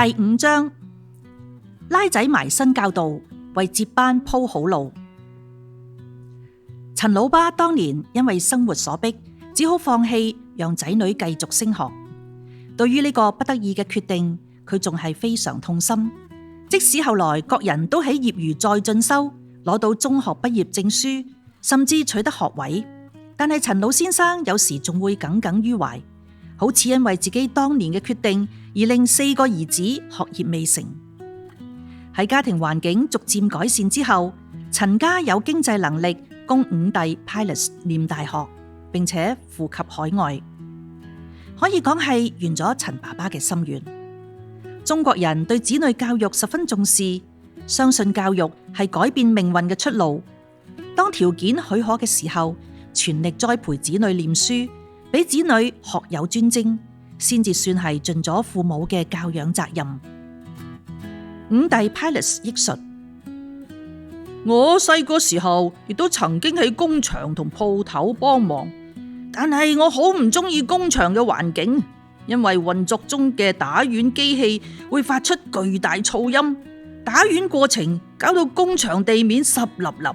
第5章，拉仔埋身教導，為接班鋪好路。陳老爸當年因為生活所迫，只好放棄讓仔女繼續升學。對於呢個不得已嘅決定，佢仲係非常痛心。即使後來各人都喺業餘再進修，攞到中學畢業證書，甚至取得學位，但係陳老先生有時仲會耿耿於懷，好似因為自己當年嘅決定而令4個兒子學業未成。喺家庭環境逐漸改善之後，陳家有經濟能力供5弟 Pius 念大學，並且赴及海外，可以講係圓咗陳爸爸嘅心願。中國人對子女教育十分重視，相信教育係改變命運嘅出路。當條件許可嘅時候，全力栽培子女念書，俾子女學有專精，先至算係盡咗父母嘅教養責任。5弟 Pius 憶述：我細個時候亦都曾經喺工場同鋪頭幫忙，但係我好唔中意工場嘅環境，因為運作中嘅打丸機器會發出巨大噪音，打丸過程搞到工場地面濕立立。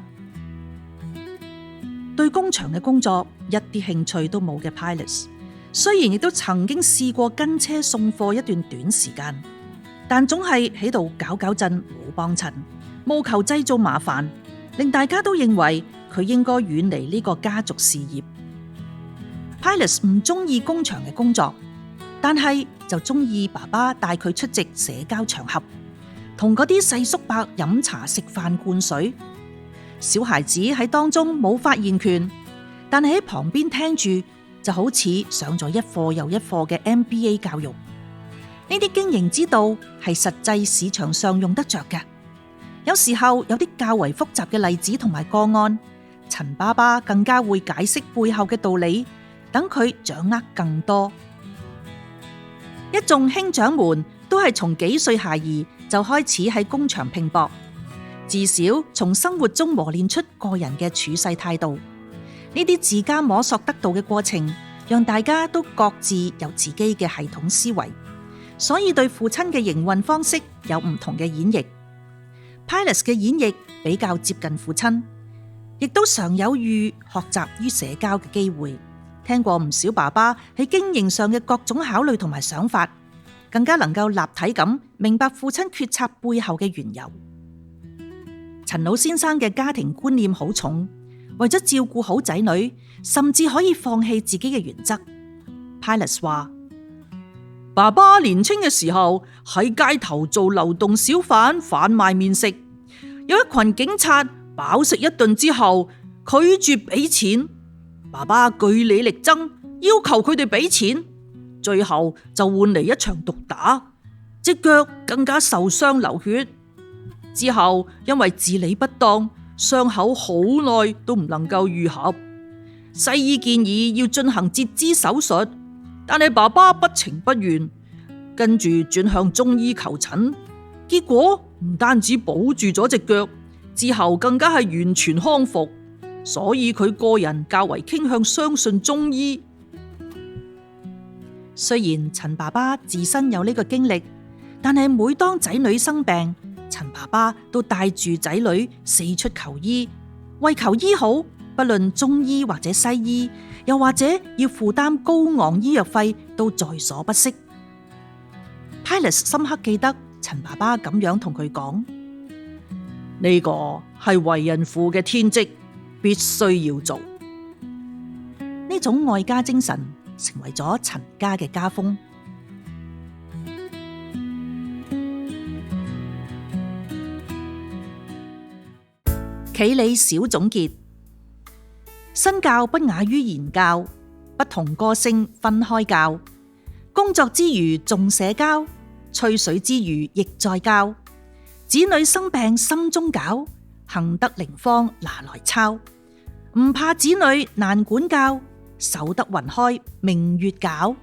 對工場嘅工作一啲興趣都冇嘅 Pius， 雖然亦都曾經試過跟車送貨一段短時間，但總係喺度搞震冇幫襯，務求製造麻煩，令大家都認為佢應該遠離呢個家族事業。Pius 唔中意工場嘅工作，但係就中意爸爸帶佢出席社交場合，同嗰啲細叔伯飲茶食飯灌水。小孩子喺當中冇發言權，但係喺旁邊聽住就好似上咗一課又一課嘅 MBA 教育。呢啲經營之道係實際市場上用得着嘅。有時候有啲較為複雜嘅例子同埋個案，陳爸爸更加會解釋背後嘅道理，等佢掌握更多。一眾兄長們都係從幾歲孩兒就開始喺工場拼搏，至少從生活中磨練出個人嘅處世態度。呢啲自家摸索得到嘅過程，讓大家都各自有自己嘅系統思維，所以對父親嘅營運方式有唔同嘅演繹。Pius 嘅演繹比較接近父親，亦都常有遇學習於社交嘅機會，聽過唔少爸爸喺經營上嘅各種考慮同埋想法，更加能夠立體咁明白父親決策背後嘅緣由。陳老先生嘅家庭觀念好重，為咗照顧好仔女，甚至可以放棄自己嘅原則。Pius 話：爸爸年輕嘅時候喺街頭做流動小販販賣麵食，有一群警察飽食一頓之後拒絕俾錢，爸爸據理力爭，要求佢哋俾錢，最後就換嚟一場毒打，隻腳更加受傷流血。之後因為治理不當，傷口好耐都唔能夠愈合，西醫建議要進行截肢手術，但係爸爸不情不願，跟住轉向中醫求診，結果唔單止保住咗隻腳，之後更加係完全康復，所以佢個人較為傾向相信中醫。雖然陳爸爸自身有呢個經歷，但係每當仔女生病，陳爸爸都帶住仔女四出求醫，為求醫好，不論中醫或者西醫，又或者要負擔高昂醫藥費，都在所不惜。Pius 深刻記得陳爸爸咁樣同佢講：呢個係為人父嘅天職，必須要做。呢種愛家精神成為咗陳家嘅家風。企理小總結：身教不亞於言教，不同個性分開教。工作之餘重社交，吹水之餘亦在教。子女生病心中絞，行得靈方拿來抄。唔怕子女難管教，守得雲開明月皎。